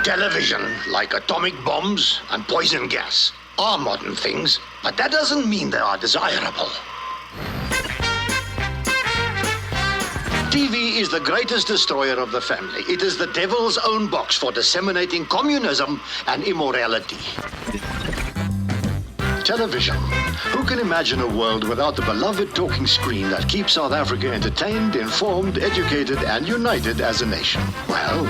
Television, like atomic bombs and poison gas, are modern things, but that doesn't mean they are desirable. TV is the greatest destroyer of the family. It is the devil's own box for disseminating communism and immorality. Television. Who can imagine a world without the beloved talking screen that keeps South Africa entertained, informed, educated, and united as a nation? Well,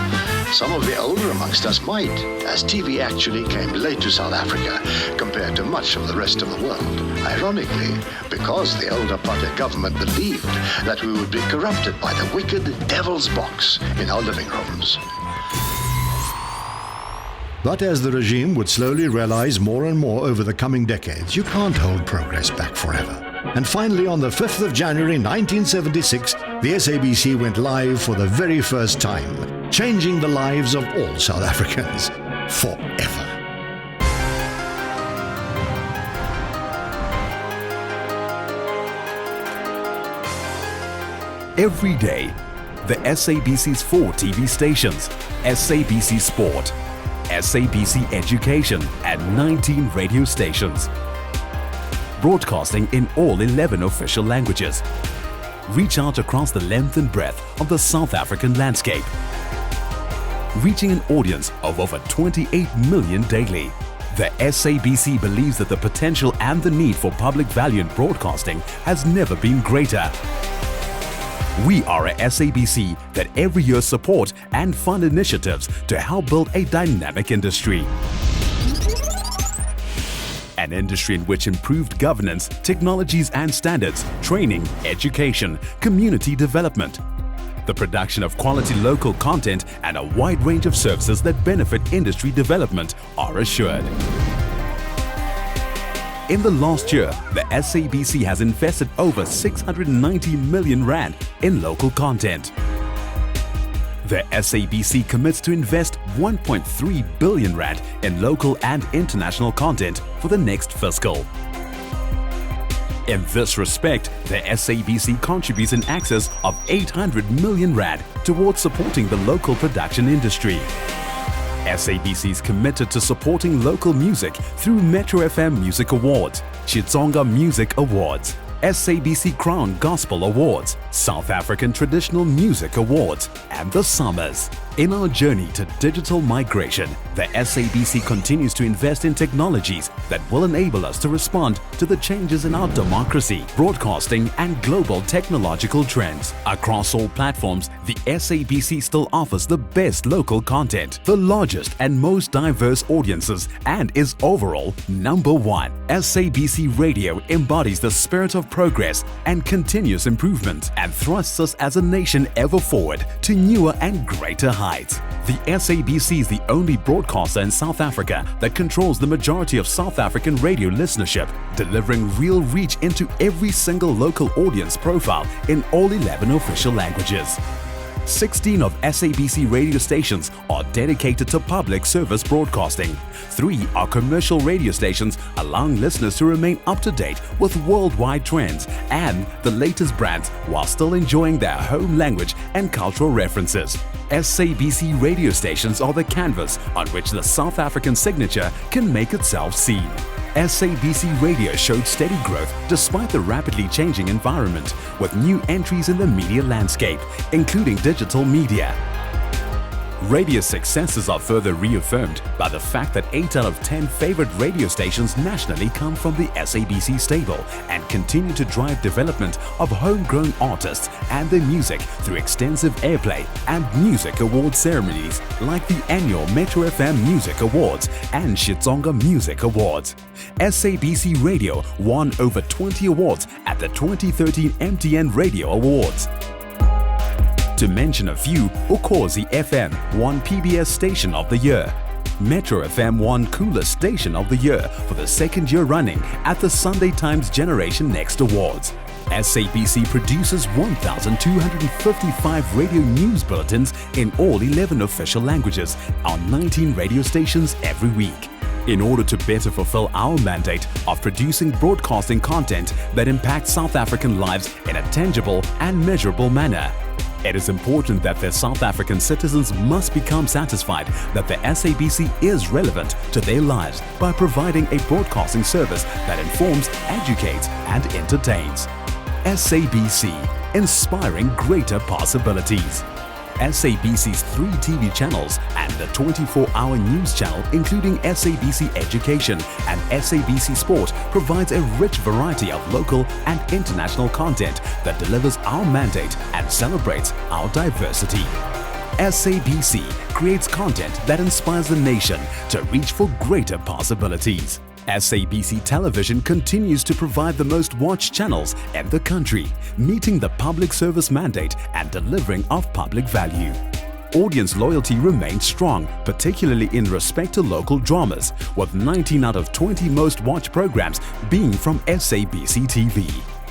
some of the older amongst us might, as TV actually came late to South Africa compared to much of the rest of the world. Ironically, because the old apartheid government believed that we would be corrupted by the wicked devil's box in our living rooms. But as the regime would slowly realize more and more over the coming decades, you can't hold progress back forever. And finally, on the 5th of January 1976, the SABC went live for the very first time, changing the lives of all South Africans forever. Every day, the SABC's 4 TV stations, SABC Sport, SABC Education, and 19 radio stations, broadcasting in all 11 official languages, reach out across the length and breadth of the South African landscape, reaching an audience of over 28 million daily. The SABC believes that the potential and the need for public value in broadcasting has never been greater. We are a SABC that every year support and fund initiatives to help build a dynamic industry. An industry in which improved governance, technologies and standards, training, education, community development, the production of quality local content and a wide range of services that benefit industry development are assured. In the last year, the SABC has invested over 690 million rand in local content. The SABC commits to invest 1.3 billion rand in local and international content for the next fiscal. In this respect, the SABC contributes in excess of 800 million rand towards supporting the local production industry. SABC is committed to supporting local music through Metro FM Music Awards, Xitsonga Music Awards, SABC Crown Gospel Awards, South African Traditional Music Awards, and the Summers. In our journey to digital migration, the SABC continues to invest in technologies that will enable us to respond to the changes in our democracy, broadcasting, and global technological trends. Across all platforms, the SABC still offers the best local content, the largest and most diverse audiences, and is overall number 1. SABC Radio embodies the spirit of progress and continuous improvement and thrusts us as a nation ever forward to newer and greater heights. The SABC is the only broadcaster in South Africa that controls the majority of South African radio listenership, delivering real reach into every single local audience profile in all 11 official languages. 16 of SABC radio stations are dedicated to public service broadcasting. 3 are commercial radio stations, allowing listeners to remain up to date with worldwide trends and the latest brands while still enjoying their home language and cultural references. SABC radio stations are the canvas on which the South African signature can make itself seen. SABC Radio showed steady growth despite the rapidly changing environment, with new entries in the media landscape, including digital media. Radio successes are further reaffirmed by the fact that 8 out of 10 favorite radio stations nationally come from the SABC stable and continue to drive development of homegrown artists and their music through extensive airplay and music award ceremonies like the annual Metro FM Music Awards and Xitsonga Music Awards. SABC Radio won over 20 awards at the 2013 MTN Radio Awards. To mention a few, Ukhozi FM won PBS Station of the Year. Metro FM won Coolest Station of the Year for the 2nd year running at the Sunday Times Generation Next Awards. SABC produces 1,255 radio news bulletins in all 11 official languages on 19 radio stations every week. In order to better fulfill our mandate of producing broadcasting content that impacts South African lives in a tangible and measurable manner, It is important that their South African citizens must become satisfied that the SABC is relevant to their lives by providing a broadcasting service that informs, educates, and entertains. SABC, inspiring greater possibilities. SABC's 3 TV channels and the 24-hour news channel, including SABC Education and SABC Sport, provides a rich variety of local and international content that delivers our mandate and celebrates our diversity. SABC creates content that inspires the nation to reach for greater possibilities. SABC Television continues to provide the most watched channels in the country, meeting the public service mandate and delivering of public value. Audience loyalty remains strong, particularly in respect to local dramas, with 19 out of 20 most watched programs being from SABC TV.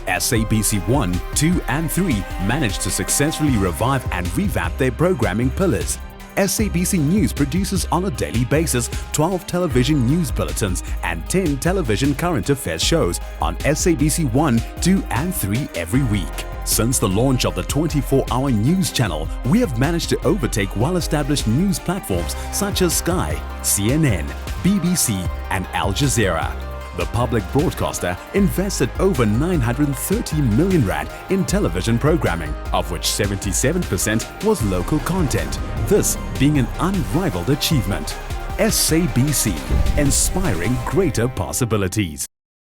SABC 1, 2 and 3 managed to successfully revive and revamp their programming pillars. SABC News produces on a daily basis 12 television news bulletins and 10 television current affairs shows on SABC 1, 2 and 3 every week. Since the launch of the 24-hour news channel, we have managed to overtake well-established news platforms such as Sky, CNN, BBC and Al Jazeera. The public broadcaster invested over 930 million rand in television programming, of which 77% was local content, this being an unrivaled achievement. SABC, inspiring greater possibilities.